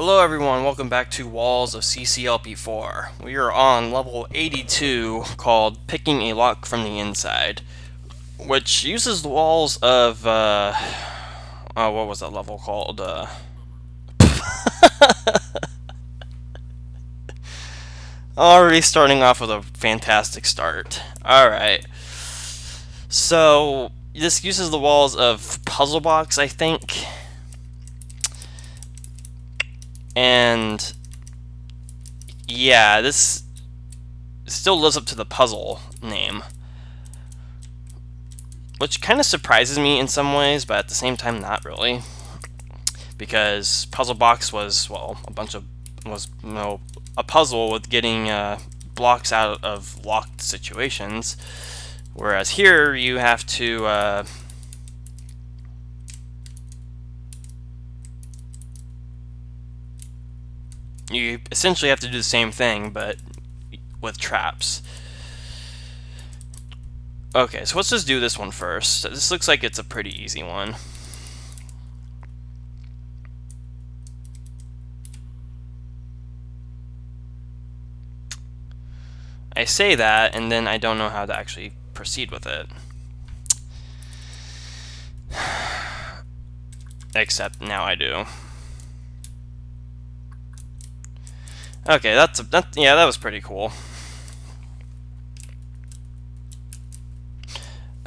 Hello everyone, welcome back to Walls of CCLP4. We are on level 82 called Picking a Lock from the Inside, which uses the walls of, what was that level called? Already starting off with a fantastic start. Alright, so this uses the walls of Puzzle Box, I think, and yeah, this still lives up to the puzzle name, which kind of surprises me in some ways, but at the same time not really, because Puzzle Box was, well, a puzzle with getting blocks out of locked situations, whereas here you have to you essentially have to do the same thing but with traps. Okay, so let's just do this one first. This looks like it's a pretty easy one. I say that, and then I don't know how to actually proceed with it. Except now I do. Okay, yeah, that was pretty cool.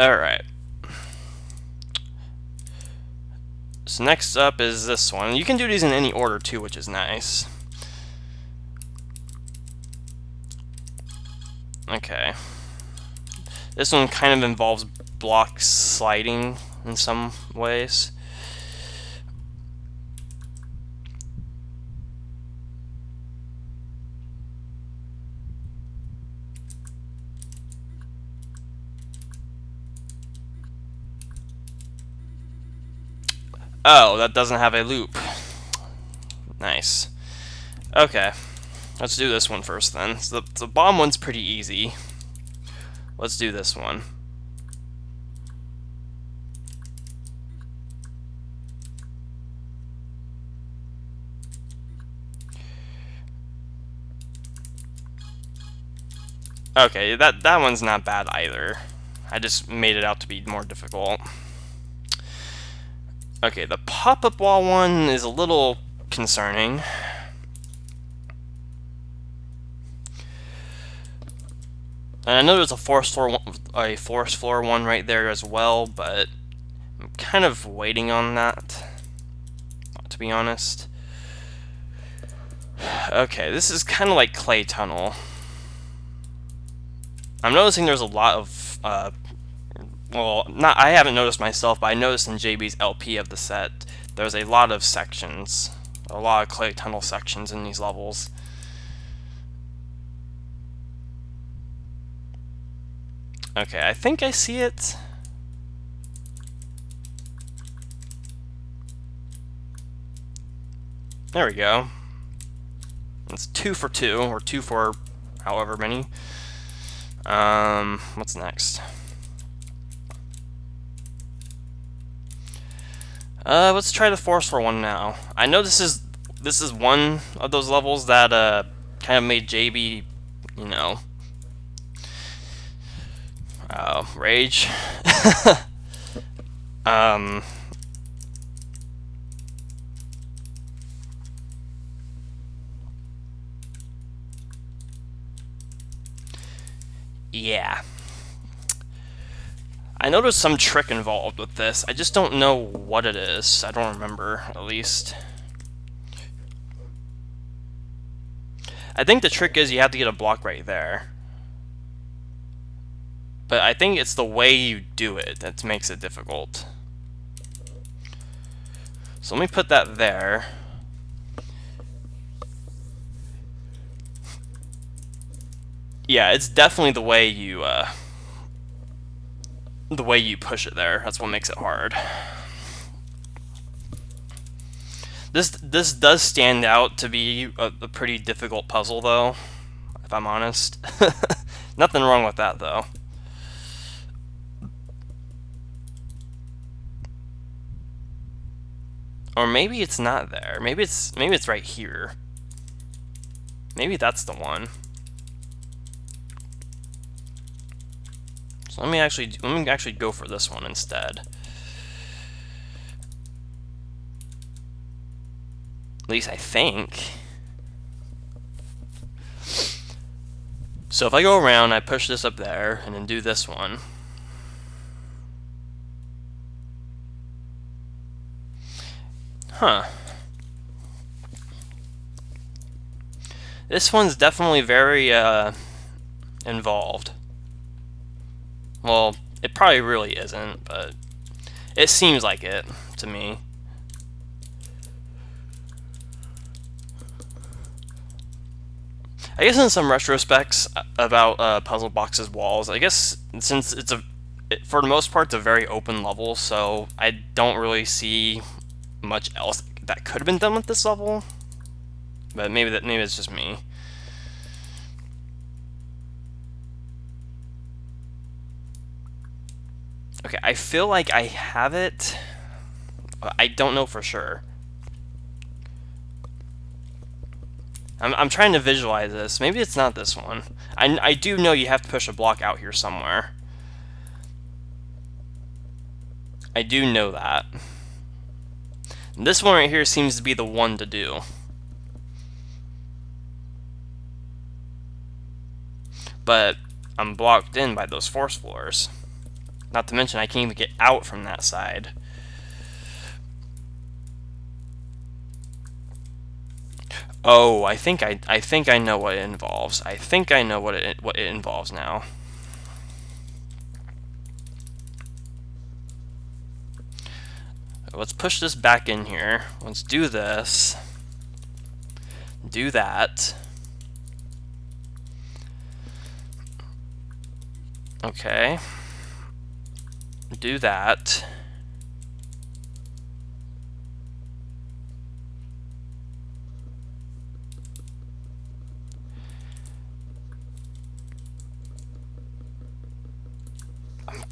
Alright. So next up is this one. You can do these in any order too, which is nice. Okay. This one kind of involves block sliding in some ways. Oh, that doesn't have a loop. Nice. Okay. Let's do this one first then. So the bomb one's pretty easy. Let's do this one. Okay, that one's not bad either. I just made it out to be more difficult. Okay, the pop-up wall one is a little concerning. And I know there's a forest floor one right there as well, but I'm kind of waiting on that, to be honest. Okay, this is kind of like Clay Tunnel. I'm noticing there's a lot of, well, I haven't noticed myself, but I noticed in JB's LP of the set, there's a lot of sections, a lot of Clay Tunnel sections in these levels. Okay, I think I see it. There we go. It's 2 for 2, or 2 for however many. What's next? Let's try the forest floor one now. I know this is one of those levels that kind of made JB, you know, rage. Yeah. I know there's some trick involved with this. I just don't know what it is. I don't remember, at least. I think the trick is you have to get a block right there. But I think it's the way you do it that makes it difficult. So let me put that there. Yeah, it's definitely the way you push it there. That's what makes it hard. This does stand out to be a pretty difficult puzzle, though, if I'm honest. Nothing wrong with that, though. Or maybe it's not there. Maybe it's right here. Maybe that's the one. So let me actually go for this one instead. At least I think. So if I go around, I push this up there, and then do this one. Huh. This one's definitely very involved. Well, it probably really isn't, but it seems like it to me. I guess in some retrospects about Puzzle Box's walls, I guess since for the most part, it's a very open level, so I don't really see much else that could have been done with this level. But maybe it's just me. Okay, I feel like I have it. I don't know for sure. I'm trying to visualize this. Maybe it's not this one. I do know you have to push a block out here somewhere. I do know that. This one right here seems to be the one to do. But I'm blocked in by those force floors. Not to mention I can't even get out from that side. Oh, I think I know what it involves. I think I know what it involves now. Let's push this back in here. Let's do this. Do that. Okay. Do that.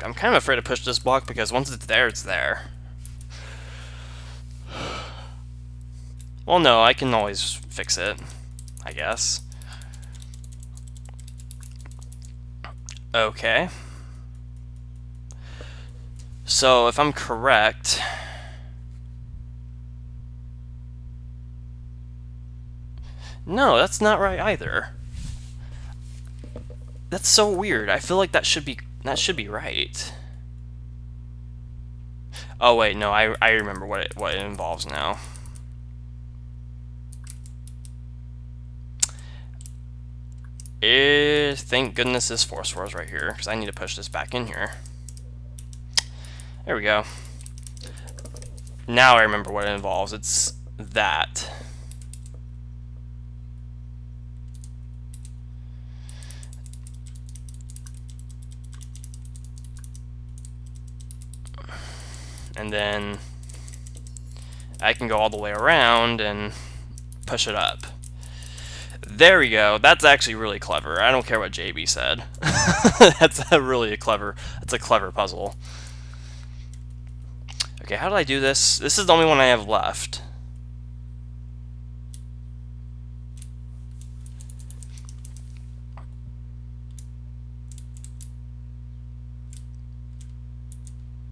I'm kind of afraid to push this block because once it's there, it's there. Well, no, I can always fix it, I guess. Okay. So, if I'm correct... No, that's not right either. That's so weird. I feel like that should be right. Oh wait, no, I remember what it involves now. Thank goodness this force floor is right here, because I need to push this back in here. There we go. Now I remember what it involves. It's that. And then I can go all the way around and push it up. There we go. That's actually really clever. I don't care what JB said. That's a clever puzzle. Okay, how do I do this? This is the only one I have left.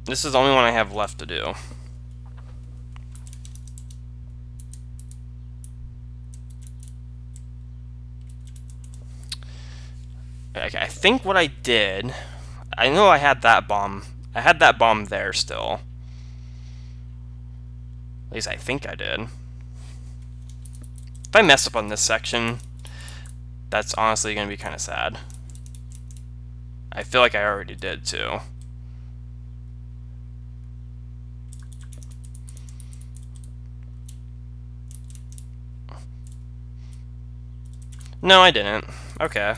This is the only one I have left to do. Okay, I think what I did... I know I had that bomb. I had that bomb there still. At least I think I did. If I mess up on this section, that's honestly going to be kind of sad. I feel like I already did too. No, I didn't. Okay.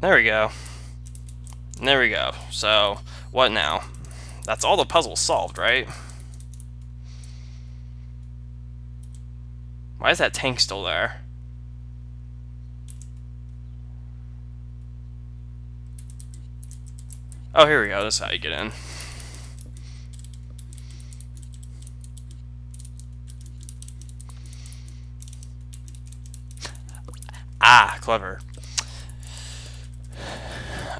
There we go. There we go. So, what now? That's all the puzzles solved, right? Why is that tank still there? Oh, here we go. This is how you get in. Ah, clever.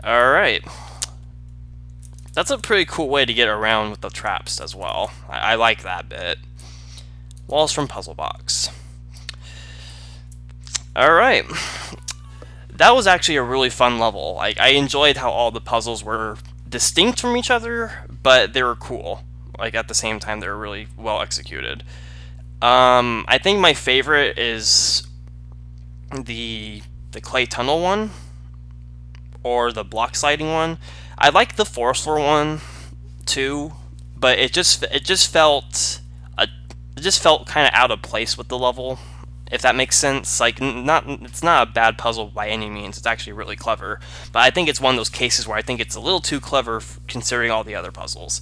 Alright. That's a pretty cool way to get around with the traps as well. I like that bit. Walls from Puzzle Box. Alright. That was actually a really fun level. Like, I enjoyed how all the puzzles were distinct from each other, but they were cool. Like, at the same time, they were really well executed. I think my favorite is the clay tunnel one, or the block sliding one. I like the forest floor one too, but it just felt kind of out of place with the level, if that makes sense. Like, it's not a bad puzzle by any means. It's actually really clever, but I think it's one of those cases where I think it's a little too clever considering all the other puzzles.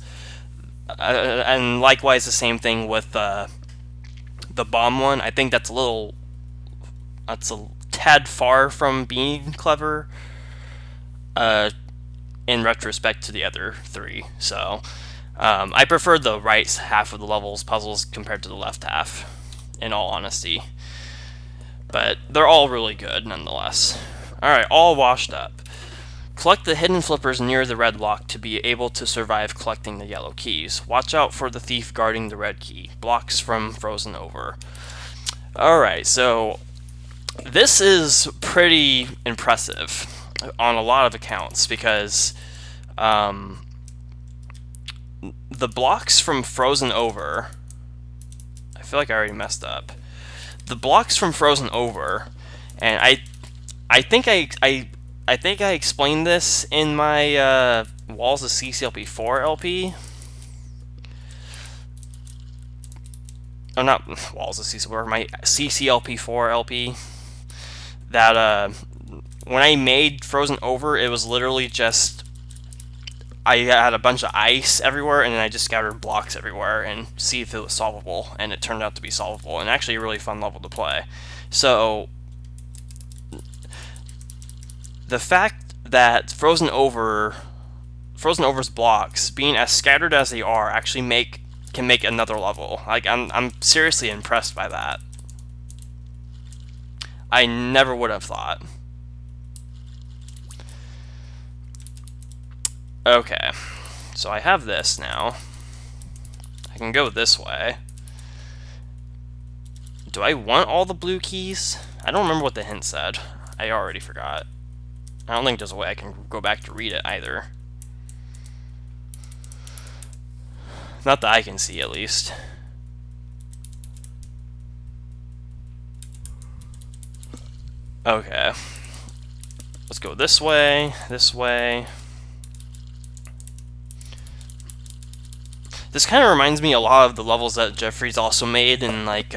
And likewise, the same thing with the bomb one. I think that's a tad far from being clever, in retrospect to the other three. So I prefer the right half of the level's puzzles compared to the left half, in all honesty. But they're all really good nonetheless. Alright, all washed up. Collect the hidden flippers near the red lock to be able to survive collecting the yellow keys. Watch out for the thief guarding the red key. Blocks from Frozen Over. Alright, so this is pretty impressive on a lot of accounts, because the blocks from Frozen Over, I feel like I already messed up. The blocks from Frozen Over, and I think I think I explained this in my Walls of CCLP4 LP. Oh, not Walls of CCLP4, my CCLP4 LP. That when I made Frozen Over, it was literally just, I had a bunch of ice everywhere, and then I just scattered blocks everywhere and see if it was solvable, and it turned out to be solvable, and actually a really fun level to play. So the fact that Frozen Over's blocks, being as scattered as they are, actually can make another level. Like, I'm seriously impressed by that. I never would have thought. Okay, so I have this now. I can go this way. Do I want all the blue keys? I don't remember what the hint said. I already forgot. I don't think there's a way I can go back to read it either. Not that I can see, at least. Okay. Let's go this way, this way. This kind of reminds me a lot of the levels that Jeffrey's also made in, like,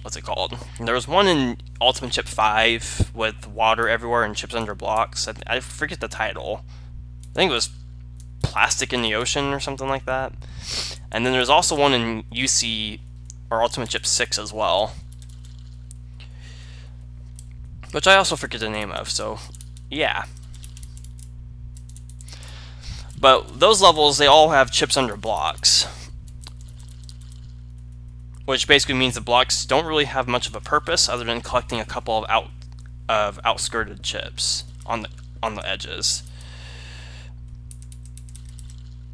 what's it called? There was one in Ultimate Chip 5 with water everywhere and chips under blocks. I forget the title. I think it was Plastic in the Ocean or something like that. And then there's also one in UC, or Ultimate Chip 6 as well, which I also forget the name of, so yeah. But those levels, they all have chips under blocks, which basically means the blocks don't really have much of a purpose other than collecting a couple of outskirted chips on the edges.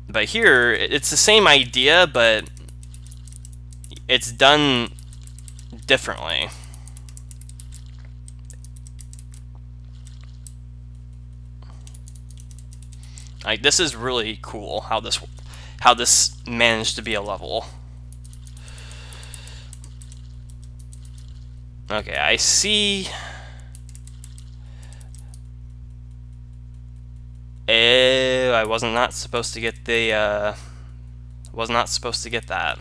But here, it's the same idea, but it's done differently. Like, this is really cool how this managed to be a level. Okay, I see. I was not supposed to get the was not supposed to get that.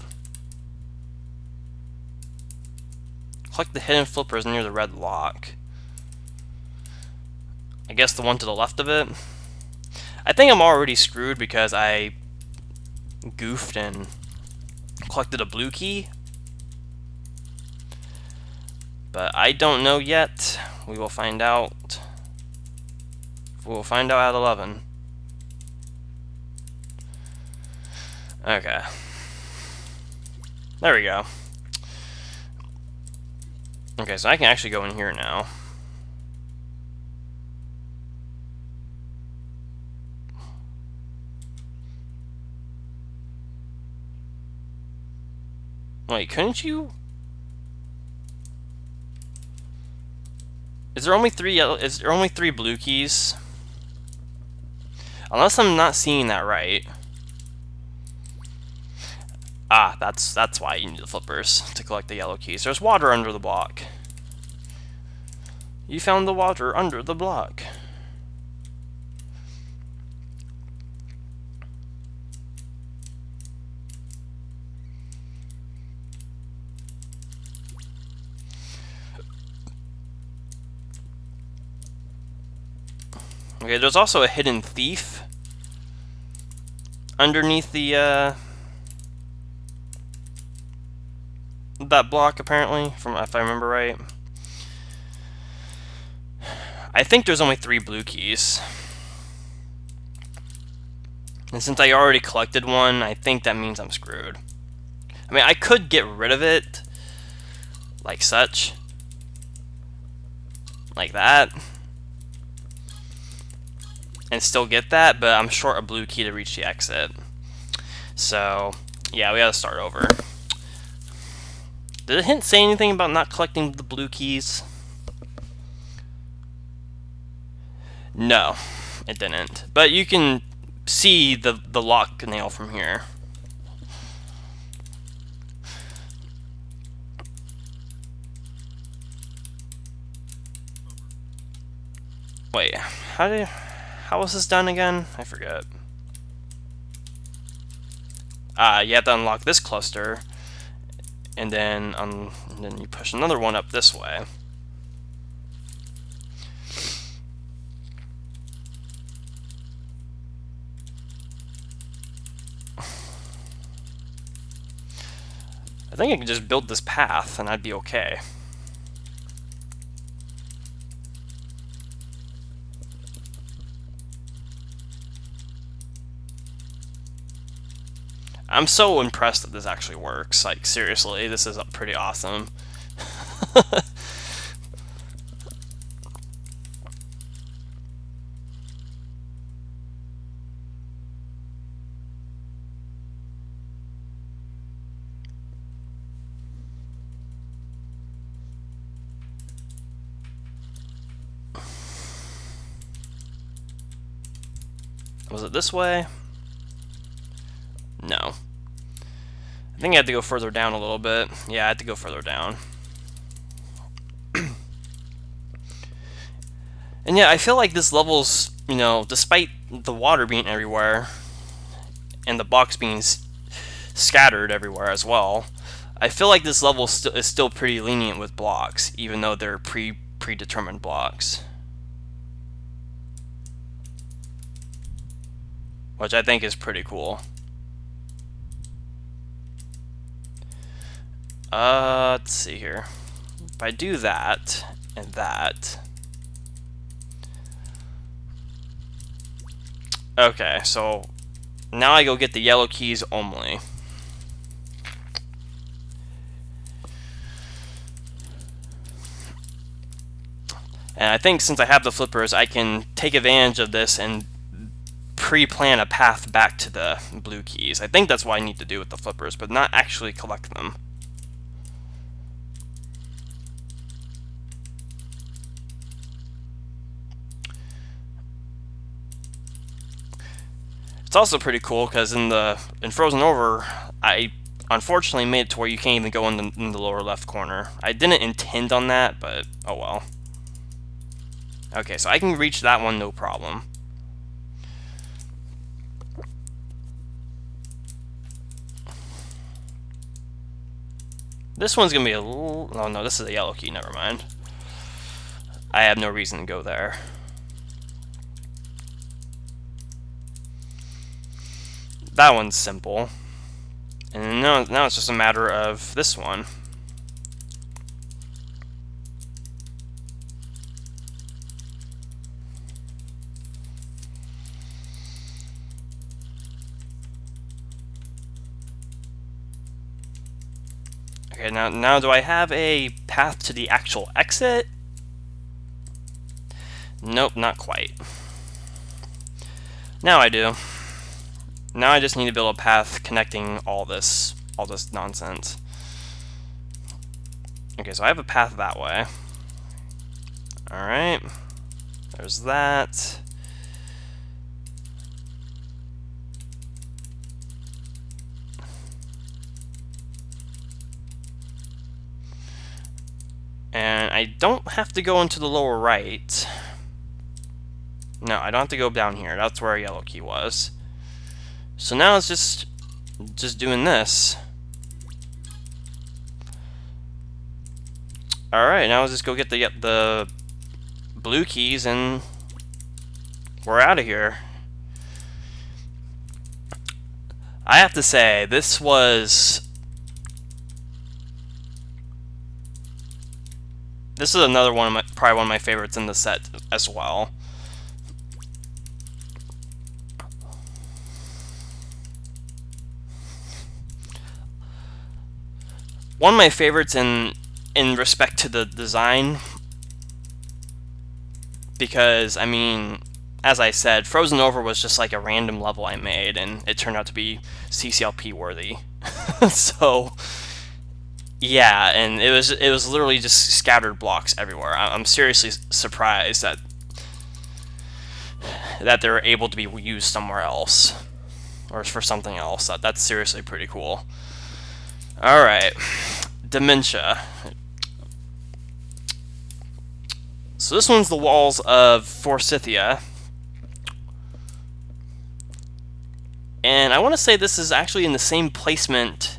Collect the hidden flippers near the red lock. I guess the one to the left of it. I think I'm already screwed because I goofed and collected a blue key. But I don't know yet. We will find out. We'll find out at 11. Okay. There we go. Okay, so I can actually go in here now. Wait, couldn't you? Is there only three yellow? Is there only three blue keys? Unless I'm not seeing that right. Ah, that's why you need the flippers to collect the yellow keys. There's water under the block. You found the water under the block. Okay, there's also a hidden thief underneath the that block, apparently, from if I remember right. I think there's only 3 blue keys. And since I already collected one, I think that means I'm screwed. I mean, I could get rid of it, like such. Like that. And still get that, but I'm short a blue key to reach the exit. So, yeah, we gotta start over. Did the hint say anything about not collecting the blue keys? No, it didn't. But you can see the lock nail from here. Wait, how was this done again? I forget. You have to unlock this cluster, and then you push another one up this way. I think I could just build this path, and I'd be okay. I'm so impressed that this actually works. Like, seriously, this is pretty awesome. Was it this way? No. I think I had to go further down a little bit. Yeah, I had to go further down. And yeah, I feel like this level's, you know, despite the water being everywhere, and the blocks being scattered everywhere as well, I feel like this level is still pretty lenient with blocks, even though they're predetermined blocks. Which I think is pretty cool. Let's see here. If I do that, and that... Okay, so now I go get the yellow keys only. And I think since I have the flippers, I can take advantage of this and pre-plan a path back to the blue keys. I think that's what I need to do with the flippers, but not actually collect them. It's also pretty cool because in Frozen Over, I unfortunately made it to where you can't even go in the lower left corner. I didn't intend on that, but oh well. Okay, so I can reach that one no problem. This one's gonna be a little... Oh no, this is a yellow key, never mind. I have no reason to go there. That one's simple. And now it's just a matter of this one. Okay, now do I have a path to the actual exit? Nope, not quite. Now I do. Now I just need to build a path connecting all this nonsense. Okay, so I have a path that way. Alright. There's that. And I don't have to go into the lower right. No, I don't have to go down here. That's where a yellow key was. So now it's just doing this. Alright, now let's just go get the blue keys and we're out of here. I have to say, this is another one of my, probably one of my favorites in the set as well. One of my favorites in respect to the design, because I mean, as I said, Frozen Over was just like a random level I made, and it turned out to be CCLP worthy. So yeah, and it was literally just scattered blocks everywhere. I'm seriously surprised that they're able to be used somewhere else, or for something else. That's seriously pretty cool. Alright, Dementia. So this one's the walls of Forsythia. And I want to say this is actually in the same placement,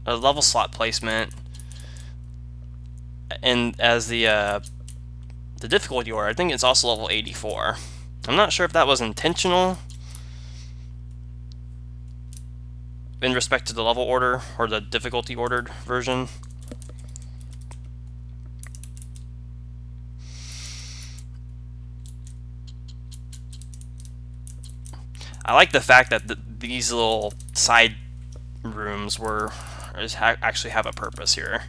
a level slot placement, and as the difficulty order. I think it's also level 84. I'm not sure if that was intentional in respect to the level order or the difficulty ordered version. I like the fact that these little side rooms actually have a purpose here.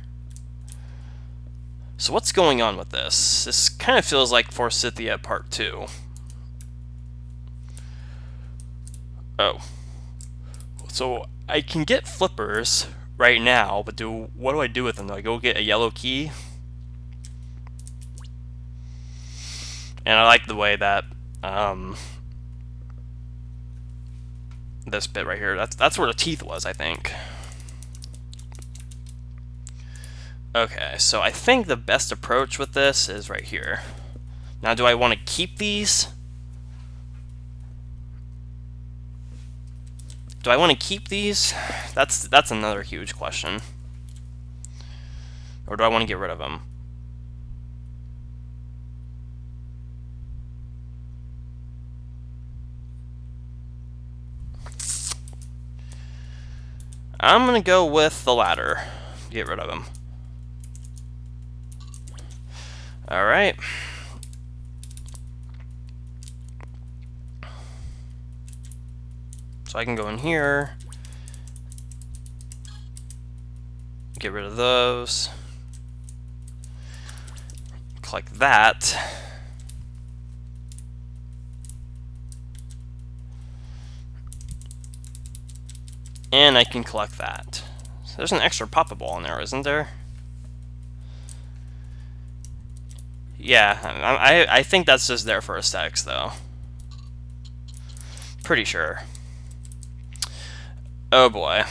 So what's going on with this? This kind of feels like Forsythia Part 2. Oh. So I can get flippers right now, but what do I do with them? Do I go get a yellow key? And I like the way that this bit right here, that's where the teeth was, I think. Okay, so I think the best approach with this is right here. Now, do I want to keep these? Do I want to keep these? That's another huge question. Or do I want to get rid of them? I'm going to go with the latter. Get rid of them. Alright. So I can go in here. Get rid of those. Click that. And I can collect that. So there's an extra pop-up ball in there, isn't there? Yeah, I think that's just there for aesthetics, though. Pretty sure. Oh boy.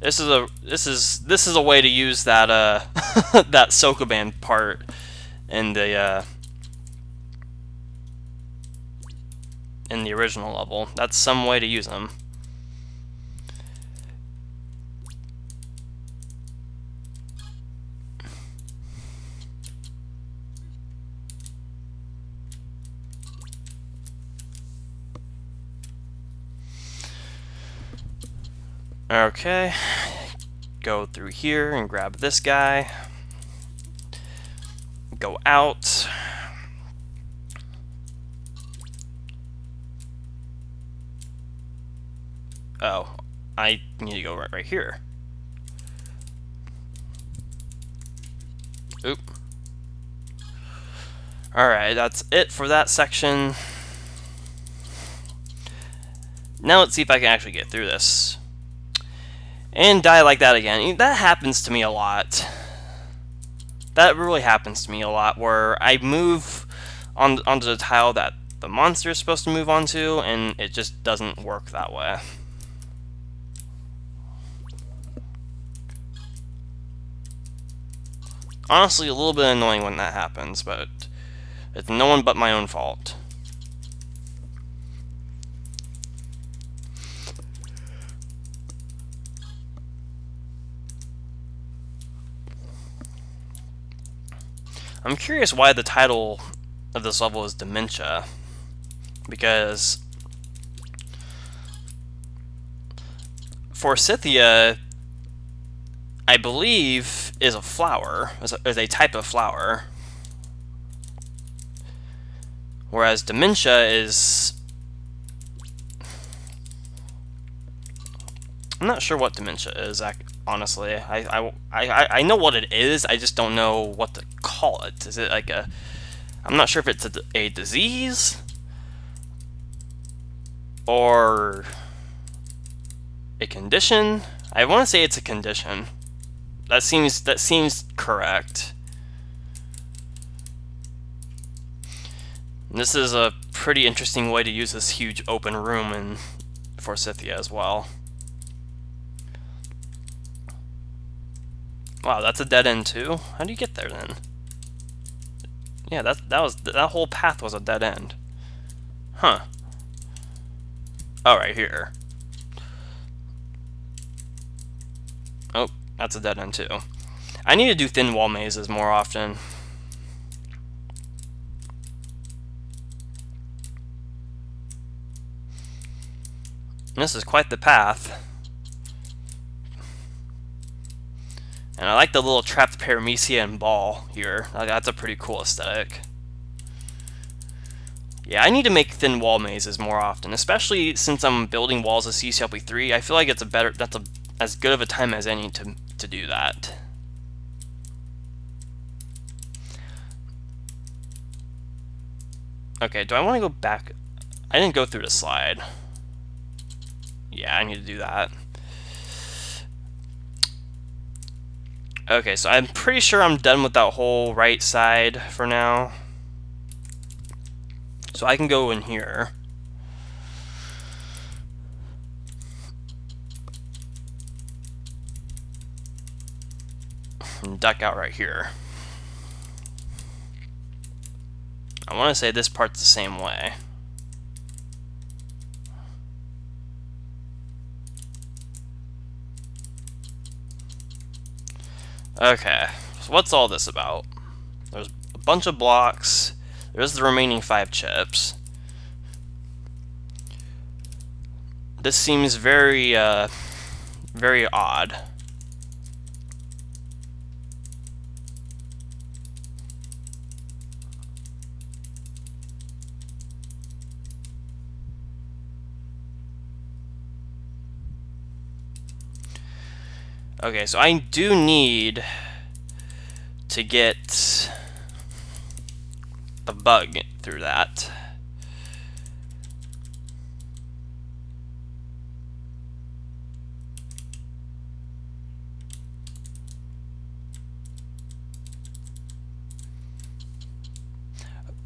This is a way to use that that Sokoban part in the original level. That's some way to use them. Okay, go through here and grab this guy. Go out. Oh, I need to go right here. Oop. Alright, that's it for that section. Now let's see if I can actually get through this. and die like that again. That happens to me a lot. That really happens to me a lot, where I move onto the tile that the monster is supposed to move onto, and it just doesn't work that way. Honestly, a little bit annoying when that happens, but it's no one but my own fault. I'm curious why the title of this level is Dementia, because Forsythia, I believe, is a flower, is a type of flower, whereas Dementia is... I'm not sure what Dementia is, honestly. I know what it is, I just don't know what to call it. Is it like a... I'm not sure if it's a disease or a condition. I want to say it's a condition. That seems correct. And this is a pretty interesting way to use this huge open room in Forsythia as well. Wow, that's a dead end too? How do you get there then? Yeah, that whole path was a dead end. Huh. Oh, right here. Oh, that's a dead end too. I need to do thin wall mazes more often. This is quite the path. And I like the little trapped Paramecia and ball here. That's a pretty cool aesthetic. Yeah, I need to make thin wall mazes more often, especially since I'm building walls of CCLP3. I feel like that's as good of a time as any to do that. Okay, do I want to go back? I didn't go through the slide. Yeah, I need to do that. Okay, so I'm pretty sure I'm done with that whole right side for now. So I can go in here. And duck out right here. I want to say this part's the same way. Okay, so what's all this about? There's a bunch of blocks. There's the remaining 5 chips. This seems very, very odd. Okay, so I do need to get the bug through that.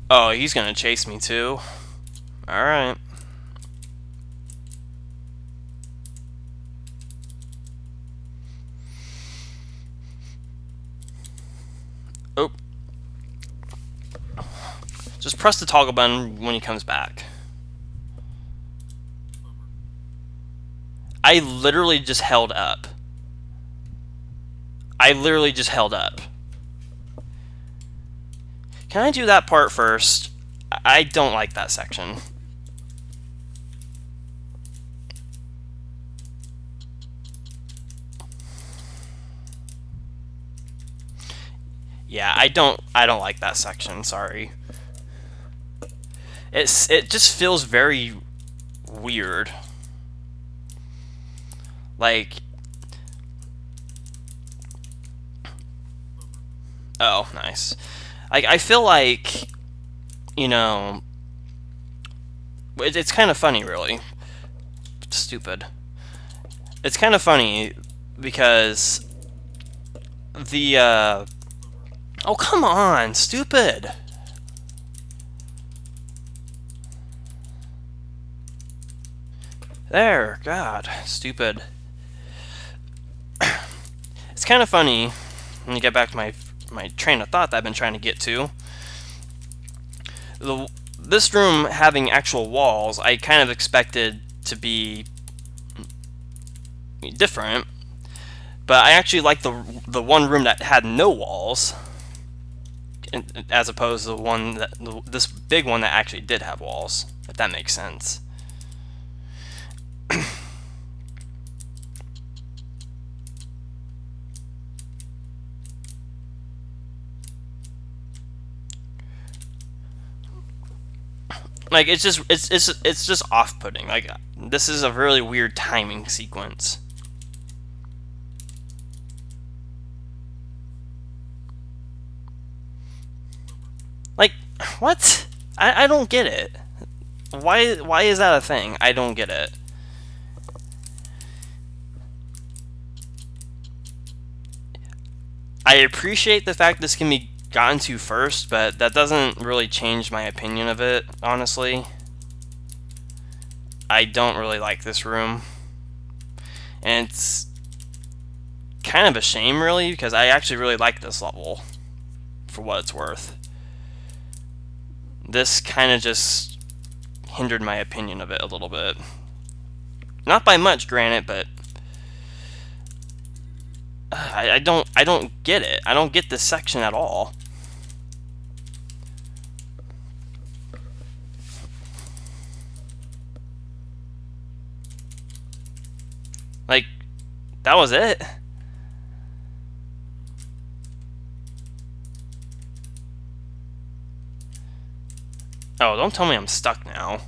Oh, he's gonna chase me too. Alright. Oh. Just press the toggle button when he comes back. I literally just held up. I literally just held up. Can I do that part first? I don't like that section. Yeah, I don't like that section, sorry. It just feels very weird. Like, oh, nice. I feel like, you know, it's kind of funny, really. Stupid. It's kind of funny because the oh, come on, stupid. There, God, stupid. It's kind of funny when you get back to my train of thought that I've been trying to get to. This room having actual walls, I kind of expected to be different, but I actually like the one room that had no walls, as opposed to the one that this big one that actually did have walls. If that makes sense. Like, it's just off-putting. Like, this is a really weird timing sequence. Like, what? I don't get it. Why is that a thing? I don't get it. I appreciate the fact this can be gotten to first, but that doesn't really change my opinion of it, honestly. I don't really like this room. And it's kind of a shame, really, because I actually really like this level, for what it's worth. This kind of just hindered my opinion of it a little bit. Not by much, granted, but I don't get it. I don't get this section at all. Like, that was it. Oh, don't tell me I'm stuck now.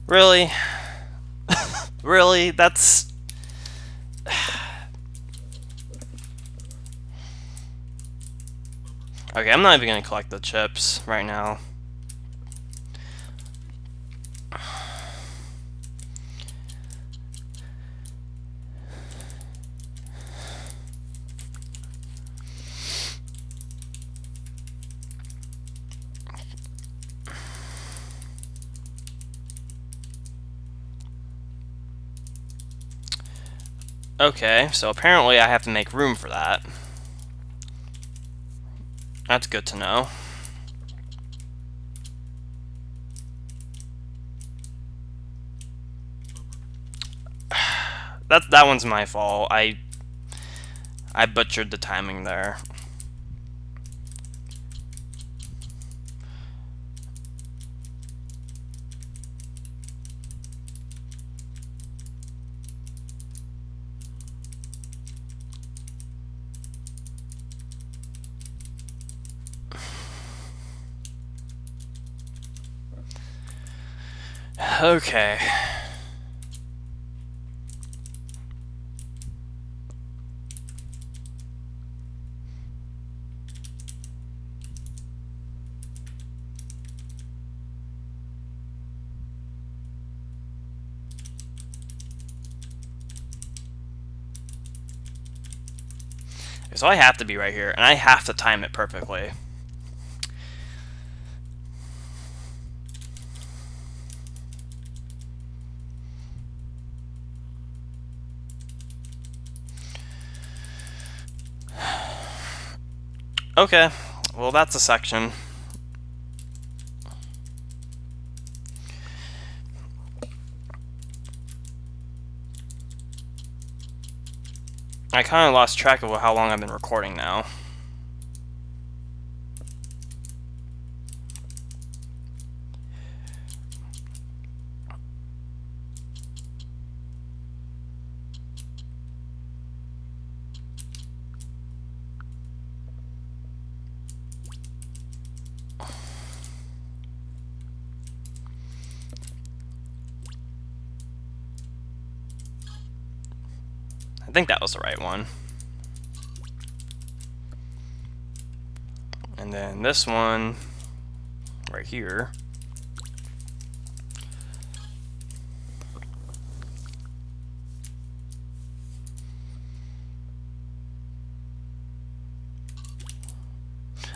Really? Really? That's... Okay, I'm not even going to collect the chips right now. Okay, so apparently I have to make room for that. That's good to know. That one's my fault. I butchered the timing there. Okay. So I have to be right here, and I have to time it perfectly. Okay, well, that's a section. I kind of lost track of how long I've been recording now. I think that was the right one. And then this one right here.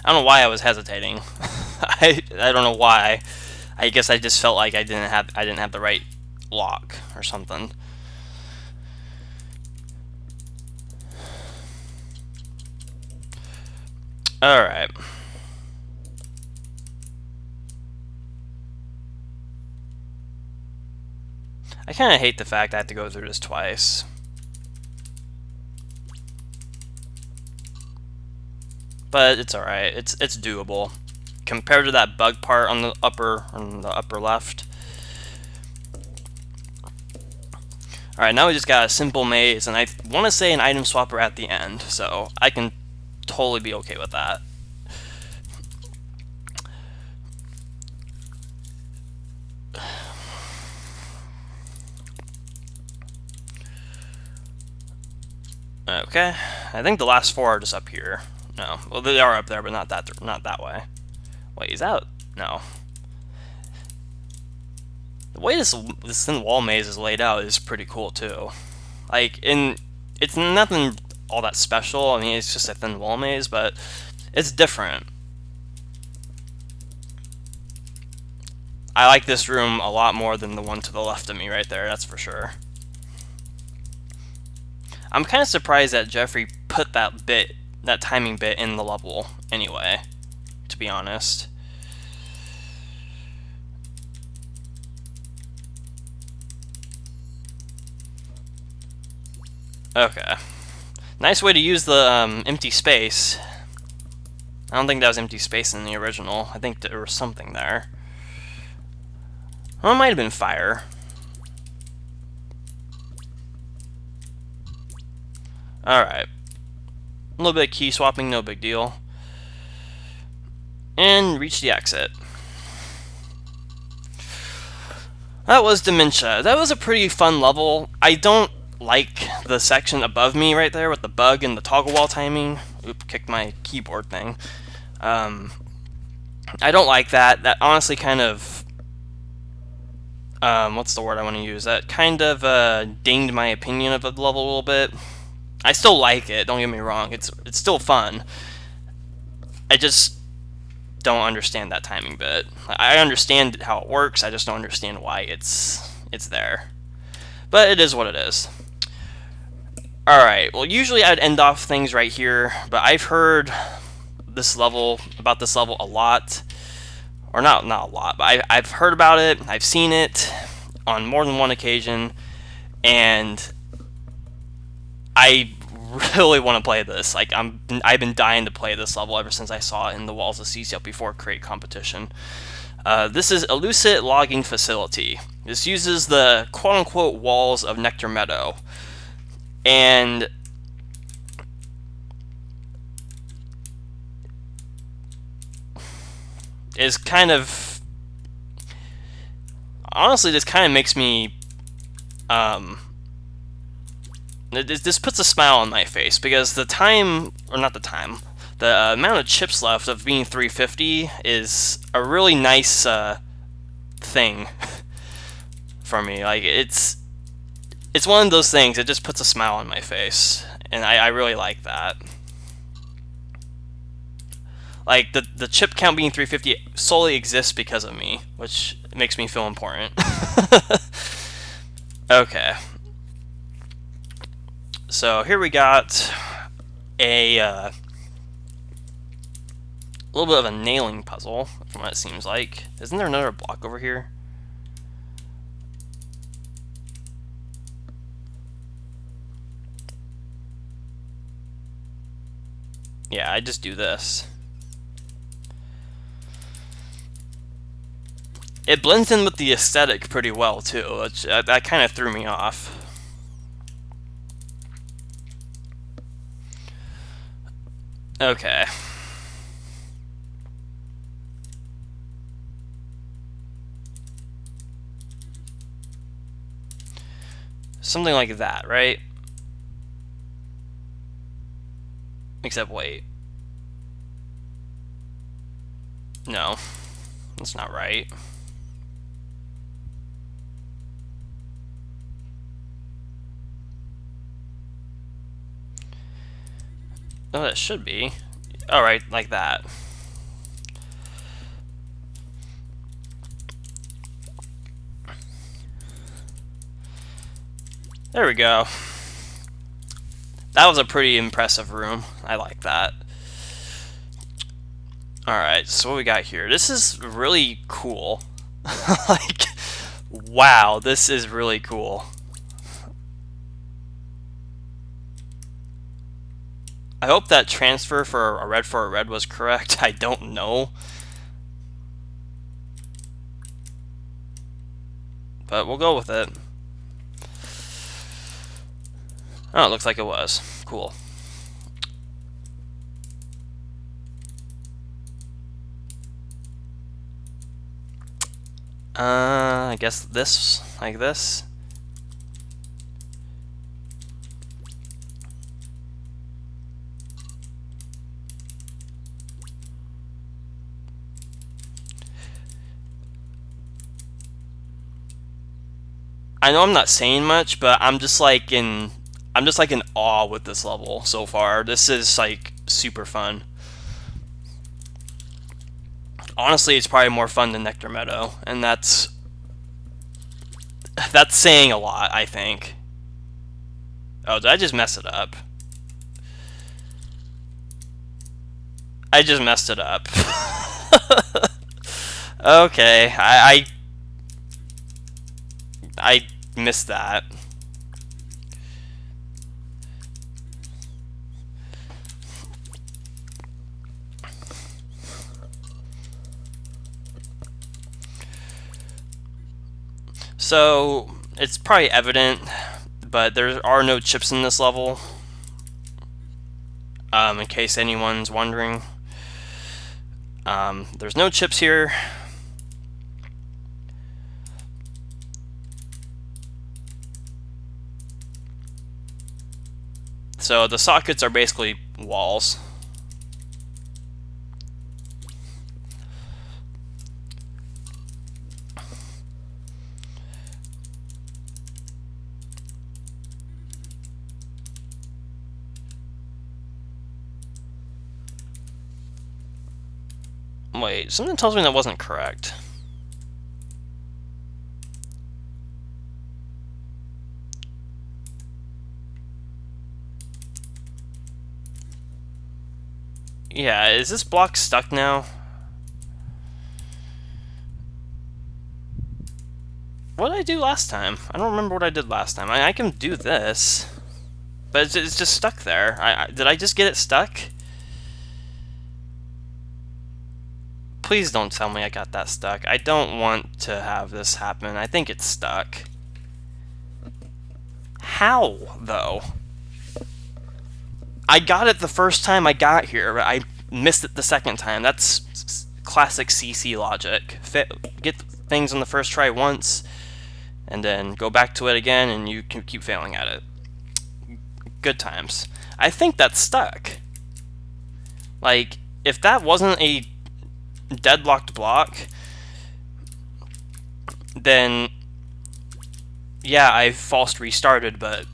I don't know why I was hesitating. I don't know why. I guess I just felt like I didn't have the right lock or something. All right. I kind of hate the fact I have to go through this twice. But it's alright. It's doable. Compared to that bug part on the upper left. Alright, now we just got a simple maze, and I want to say an item swapper at the end, so I can totally be okay with that. Okay, I think the last 4 are just up here. No, well they are up there, but not that way. Wait, is that no? The way this thin wall maze is laid out is pretty cool too. Like it's nothing all that special. I mean, it's just a thin wall maze, but it's different. I like this room a lot more than the one to the left of me right there. That's for sure. I'm kind of surprised that Jeffrey put that timing bit in the level anyway, to be honest. Okay. Nice way to use the empty space. I don't think that was empty space in the original. I think there was something there. Well, it might have been fire. Alright. A little bit of key swapping, no big deal. And reach the exit. That was Dementia. That was a pretty fun level. I don't like the section above me right there with the bug and the toggle wall timing. Oop, kicked my keyboard thing. I don't like that. That honestly kind of... what's the word I want to use? That kind of dinged my opinion of the level a little bit. I still like it, don't get me wrong. It's still fun. I just don't understand that timing bit. I understand how it works, I just don't understand why it's there. But it is what it is. Alright, well usually I'd end off things right here, but I've heard about this level a lot. Or not a lot, but I've heard about it, I've seen it on more than one occasion, and I really want to play this. Like I've been dying to play this level ever since I saw it in the Walls of CCLP4 crate competition. This is Illicit Logging Facility. This uses the quote-unquote walls of Nectar Meadow, and is kind of, honestly, this kind of makes me this puts a smile on my face, because the amount of chips left of being 350 is a really nice thing for me. Like it's one of those things that just puts a smile on my face, and I really like that. Like the chip count being 350 solely exists because of me, which makes me feel important. Okay. So here we got a little bit of a nailing puzzle, from what it seems like. Isn't there another block over here? Yeah, I just do this. It blends in with the aesthetic pretty well too, which that kind of threw me off. Okay. Something like that, right? Except wait. No, that's not right. Oh, that should be. Alright, like that. There we go. That was a pretty impressive room. I like that. Alright, so what we got here? This is really cool. Like, wow, this is really cool. I hope that transfer for a red was correct. I don't know. But we'll go with it. Oh, it looks like it was. Cool. I guess this, like this. I know I'm not saying much, but I'm just like in awe with this level so far. This is like super fun. Honestly, it's probably more fun than Nectar Meadow, and that's saying a lot, I think. Oh, did I just mess it up? I just messed it up. Okay, I missed that. So, it's probably evident, but there are no chips in this level. In case anyone's wondering. There's no chips here. So the sockets are basically walls. Wait, something tells me that wasn't correct. Yeah, is this block stuck now? What did I do last time? I don't remember what I did last time. I can do this, but it's just stuck there. Did I just get it stuck? Please don't tell me I got that stuck. I don't want to have this happen. I think it's stuck. How, though? I got it the first time I got here, but I missed it the second time. That's classic CC logic. Get things on the first try once, and then go back to it again, and you can keep failing at it. Good times. I think that's stuck. Like, if that wasn't a deadlocked block, then yeah, I false restarted, but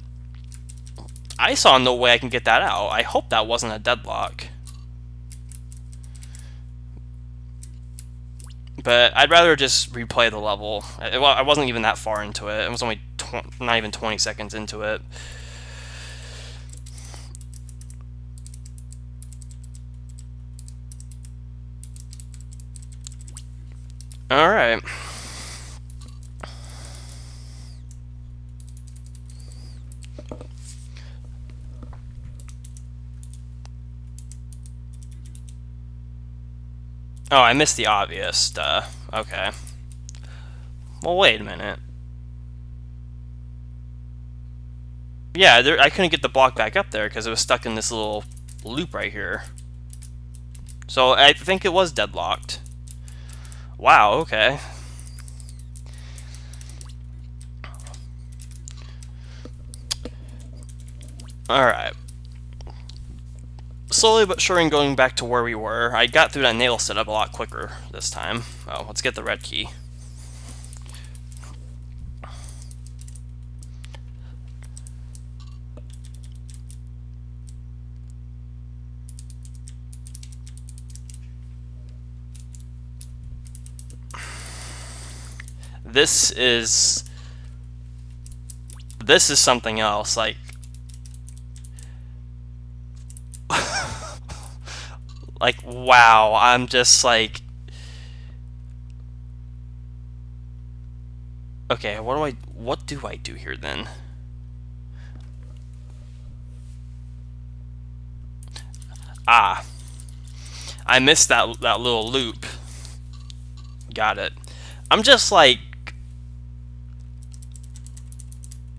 I saw no way I can get that out. I hope that wasn't a deadlock. But I'd rather just replay the level. Well, I wasn't even that far into it. It was only not even 20 seconds into it. Alright. Oh, I missed the obvious. Okay. Well, wait a minute. Yeah, I couldn't get the block back up there because it was stuck in this little loop right here. So I think it was deadlocked. Wow, okay. Alright. Slowly but surely going back to where we were. I got through that nail setup a lot quicker this time. Oh, let's get the red key. This is this is something else. Like, like, wow, I'm just like, okay, what do I do here then? Ah, I missed that little loop. Got it. I'm just like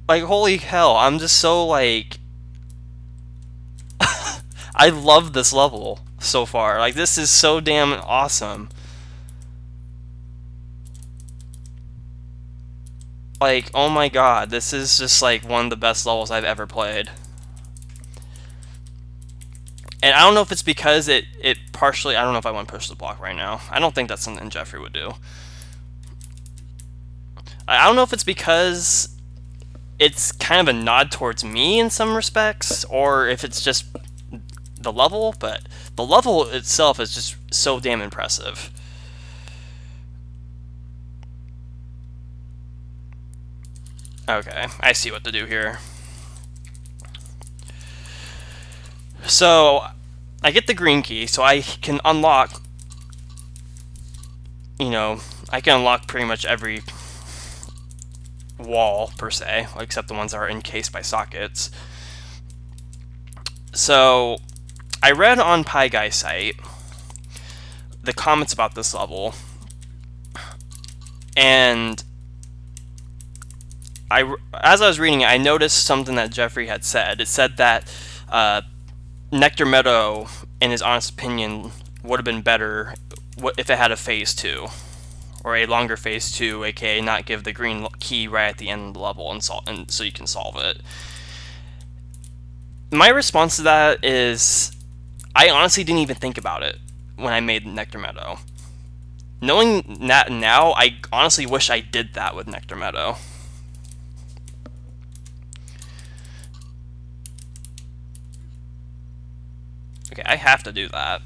holy hell, I'm just so like I love this level so far. Like, this is so damn awesome. Like, oh my god, this is just like one of the best levels I've ever played. And I don't know if it's because it partially, I don't know if I want to push the block right now. I don't think that's something Jeffrey would do. I don't know if it's because it's kind of a nod towards me in some respects, or if it's just the level, but the level itself is just so damn impressive. Okay, I see what to do here. So, I get the green key, so I can unlock, you know, I can unlock pretty much every wall, per se, except the ones that are encased by sockets. So, I read on Pie Guy's site the comments about this level, and as I was reading it, I noticed something that Jeffrey had said. It said that Nectar Meadow, in his honest opinion, would have been better if it had a phase 2, or a longer phase 2, aka not give the green key right at the end of the level and so you can solve it. My response to that is, I honestly didn't even think about it when I made Nectar Meadow. Knowing that now, I honestly wish I did that with Nectar Meadow. Okay, I have to do that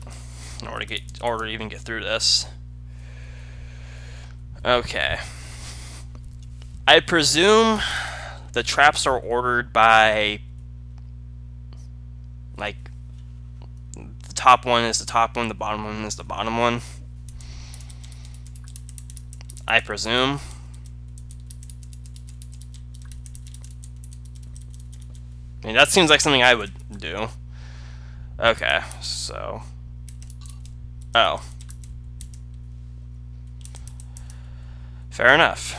in order to even get through this. Okay. I presume the traps are ordered by, like, the top one is the top one, the bottom one is the bottom one. I presume. I mean, that seems like something I would do. Okay, so... Oh. Fair enough.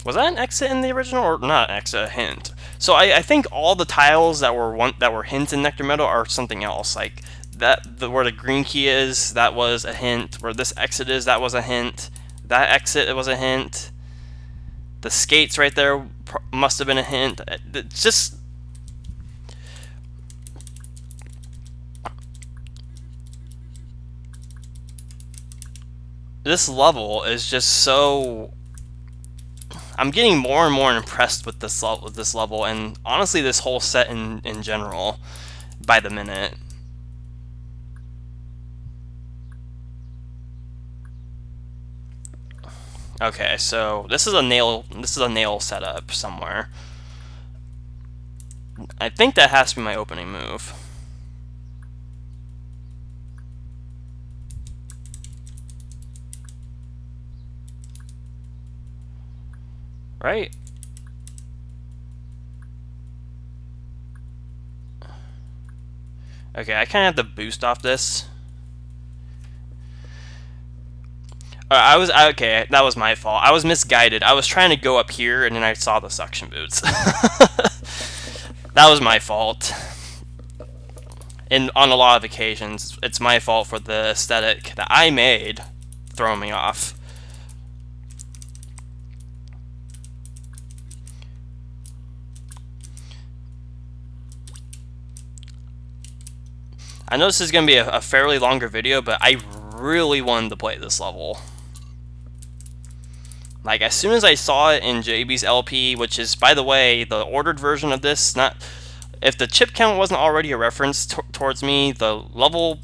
Was that an exit in the original, or not an exit, a hint? So I think all the tiles that were hints in Nectar Meadow are something else. Like where the green key is, that was a hint. Where this exit is, that was a hint. That exit, it was a hint. The skates right there must have been a hint. It's just... This level is just so... I'm getting more and more impressed with this level, and honestly this whole set in general, by the minute. Okay, so this is a nail setup somewhere. I think that has to be my opening move. Right? Okay, I kind of have to boost off this. Okay, that was my fault. I was misguided. I was trying to go up here, and then I saw the suction boots. That was my fault. And on a lot of occasions, it's my fault for the aesthetic that I made throwing me off. I know this is going to be a fairly longer video, but I really wanted to play this level. Like, as soon as I saw it in JB's LP, which is, by the way, the ordered version of this, if the chip count wasn't already a reference towards me, the level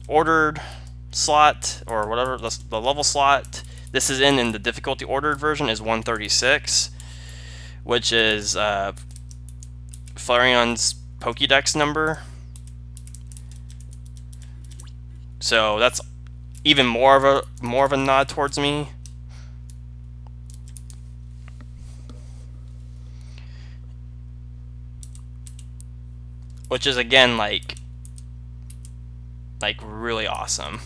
ordered slot, or whatever, the level slot this is in the difficulty ordered version is 136, which is Flareon's Pokédex number. So that's even more of a nod towards me. Which is again like really awesome.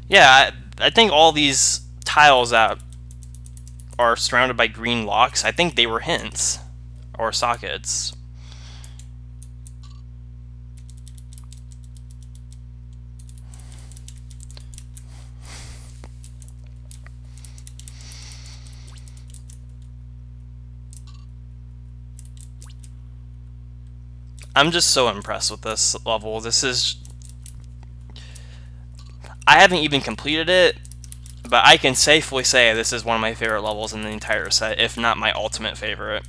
Yeah, I think all these tiles that are surrounded by green locks, I think they were hints or sockets. I'm just so impressed with this level. This is... I haven't even completed it, but I can safely say this is one of my favorite levels in the entire set, if not my ultimate favorite.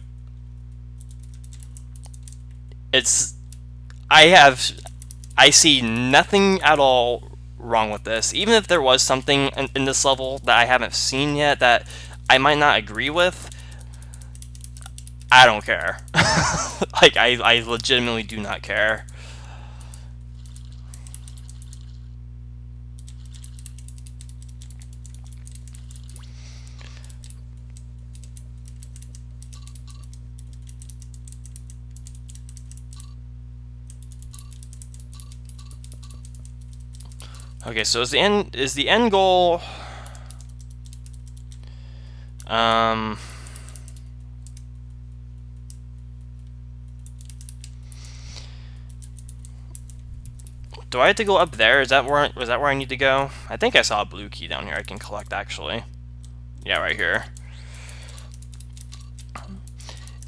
It's... I see nothing at all wrong with this. Even if there was something in this level that I haven't seen yet that I might not agree with, I don't care. Like, I legitimately do not care. Okay, so is the end goal do I have to go up there? Is that where I need to go? I think I saw a blue key down here I can collect actually. Yeah, right here.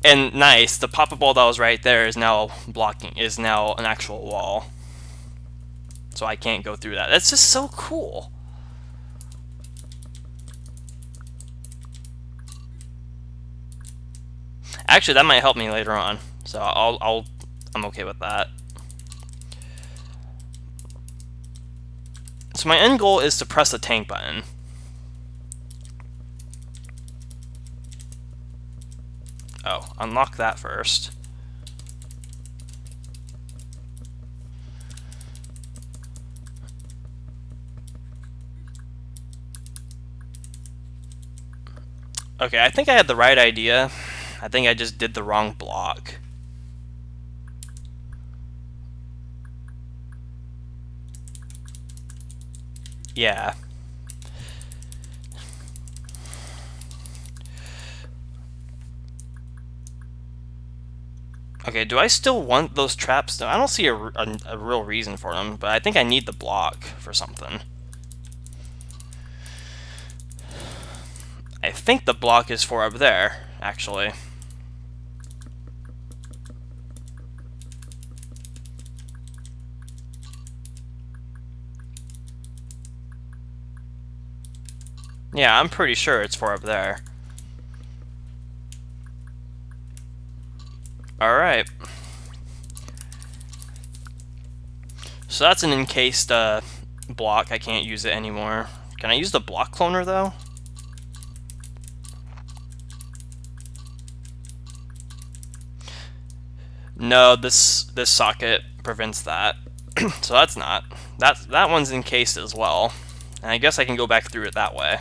And nice, the pop-up wall that was right there is now an actual wall. So I can't go through that. That's just so cool. Actually, that might help me later on. So I'm okay with that. So my end goal is to press the tank button. Oh, unlock that first. Okay, I think I had the right idea. I think I just did the wrong block. Yeah. Okay, do I still want those traps? I don't see a real reason for them, but I think I need the block for something. I think the block is for up there, actually. Yeah, I'm pretty sure it's for up there. Alright. So that's an encased block. I can't use it anymore. Can I use the block cloner, though? No, this socket prevents that. So that's not. That one's encased as well. And I guess I can go back through it that way.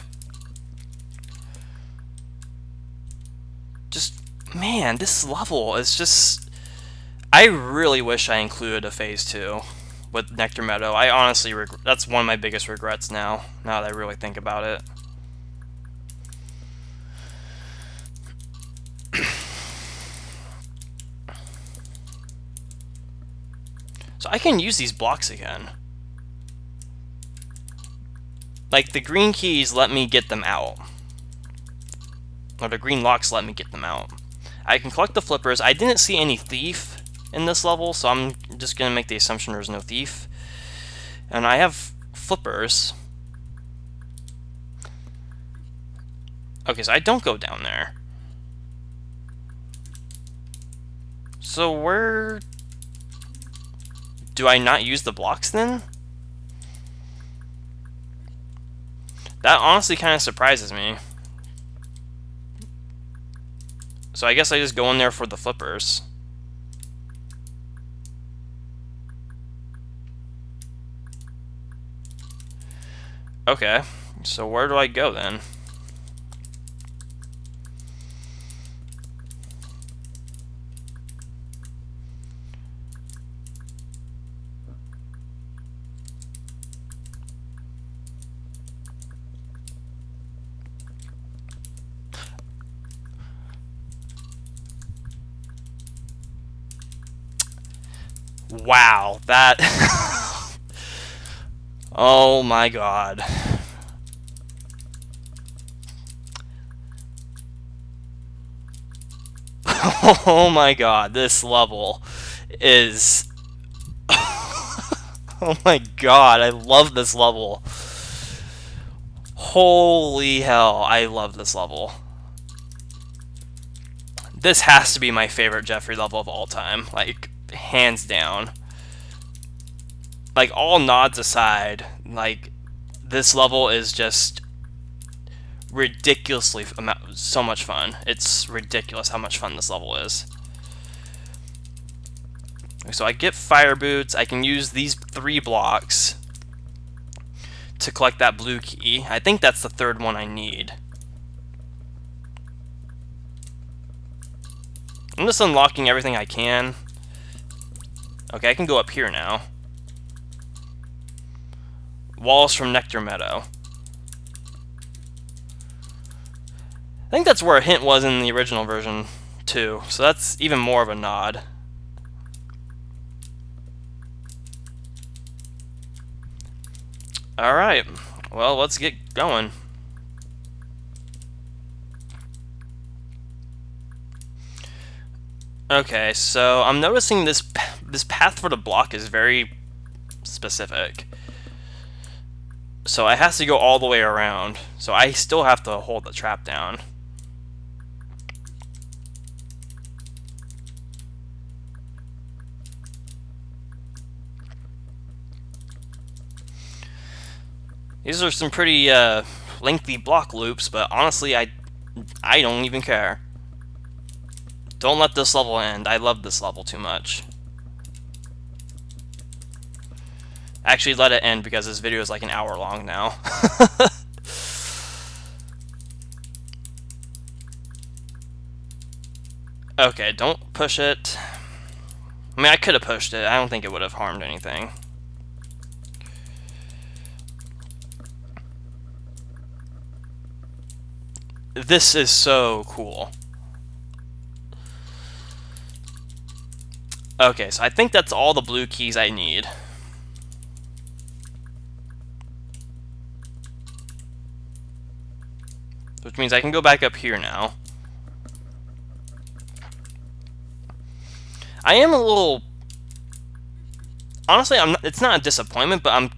Just, man, this level is just... I really wish I included a Phase 2 with Nectar Meadow. I honestly that's one of my biggest regrets now that I really think about it. So I can use these blocks again. Like, the green keys let me get them out. Or the green locks let me get them out. I can collect the flippers. I didn't see any thief in this level, so I'm just going to make the assumption there's no thief. And I have flippers. Okay, so I don't go down there. So where... Do I not use the blocks then? That honestly kind of surprises me. So I guess I just go in there for the flippers. Okay, so where do I go then? Wow, that... Oh my god. Oh my god, this level is... Oh my god, I love this level. Holy hell, I love this level. This has to be my favorite Jeffrey level of all time. Like, hands down. Like, all nods aside, like, this level is just ridiculously so much fun. It's ridiculous how much fun this level is. So I get fire boots. I can use these 3 blocks to collect that blue key. I think that's the 3rd one I need. I'm just unlocking everything I can. Okay, I can go up here now. Walls from Nectar Meadow. I think that's where a hint was in the original version too, so that's even more of a nod. Alright, well, let's get going. Okay, so I'm noticing this path for the block is very specific. So I have to go all the way around. So I still have to hold the trap down. These are some pretty lengthy block loops, but honestly, I don't even care. Don't let this level end. I love this level too much. Actually, let it end because this video is like an hour long now. Okay, don't push it. I mean, I could have pushed it. I don't think it would have harmed anything. This is so cool. Okay, so I think that's all the blue keys I need. Which means I can go back up here now. I am a little... Honestly, it's not a disappointment, but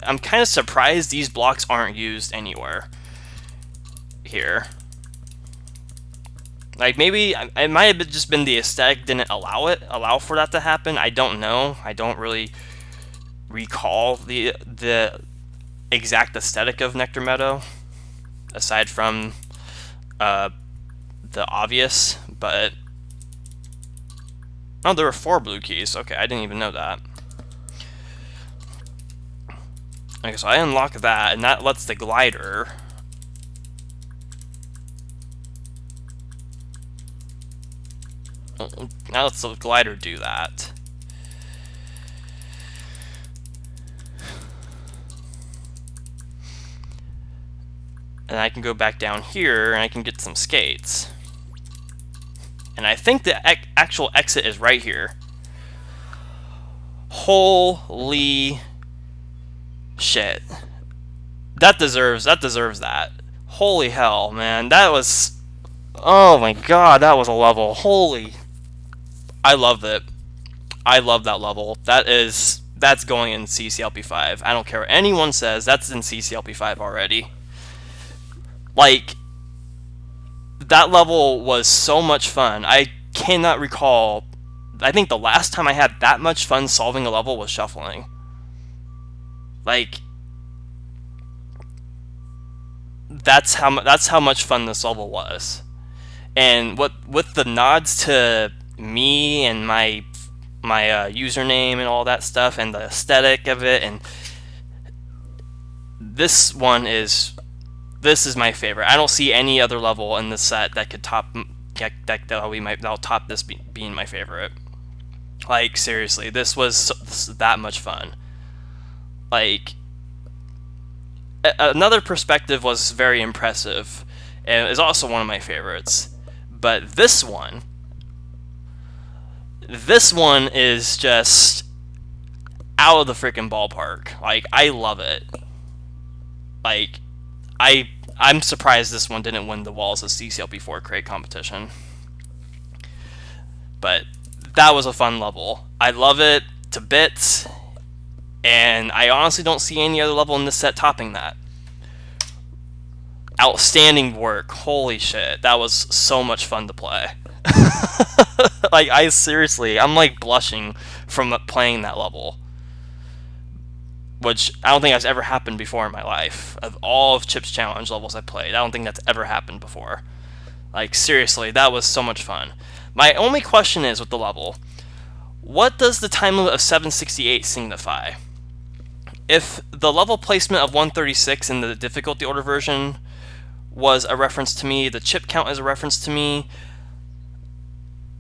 I'm kind of surprised these blocks aren't used anywhere here. Like, maybe it might have just been the aesthetic didn't allow for that to happen. I don't know. I don't really recall the exact aesthetic of Nectar Meadow, aside from the obvious. But oh, there were 4 blue keys. Okay, I didn't even know that. Okay, so I unlock that, and that lets the glider. Now let's the glider do that. And I can go back down here and I can get some skates. And I think the actual exit is right here. Holy shit. That deserves that. Holy hell, man. That was... Oh my god, that was a level. Holy... I love it. I love that level. That's going in CCLP5. I don't care what anyone says, that's in CCLP5 already. Like, that level was so much fun. I cannot recall. I think the last time I had that much fun solving a level was shuffling. Like, that's how much fun this level was. And what with the nods to me and my username and all that stuff and the aesthetic of it, and this is my favorite. I don't see any other level in this set that could top that'll top this being my favorite. Like, seriously, this was that much fun. Like, another perspective was very impressive and is also one of my favorites. But this one is just out of the freaking ballpark. Like, I love it. Like, I'm surprised this one didn't win the Walls of CCLP4 crate competition. But that was a fun level. I love it to bits, and I honestly don't see any other level in this set topping that. Outstanding work. Holy shit. That was so much fun to play. Like, I'm like blushing from playing that level. Which I don't think that's ever happened before in my life. Of all of Chip's Challenge levels I played, I don't think that's ever happened before. Like, seriously, that was so much fun. My only question is with the level, what does the time limit of 768 signify? If the level placement of 136 in the difficulty order version was a reference to me, the chip count is a reference to me,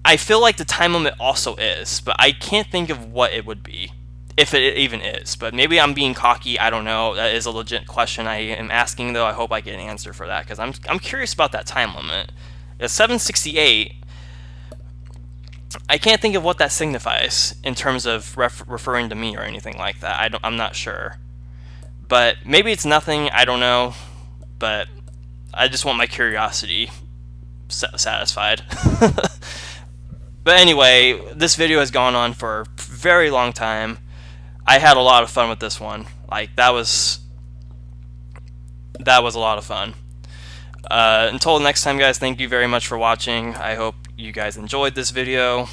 I feel like the time limit also is, but I can't think of what it would be, if it even is. But maybe I'm being cocky, I don't know. That is a legit question I am asking, though. I hope I get an answer for that, because I'm curious about that time limit. At 768, I can't think of what that signifies in terms of referring to me or anything like that. I'm not sure. But maybe it's nothing, I don't know. But I just want my curiosity satisfied. But anyway, this video has gone on for a very long time. I had a lot of fun with this one. Like, that was a lot of fun. Until next time, guys, thank you very much for watching. I hope you guys enjoyed this video,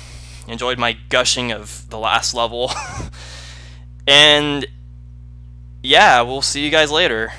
enjoyed my gushing of the last level. And yeah, we'll see you guys later.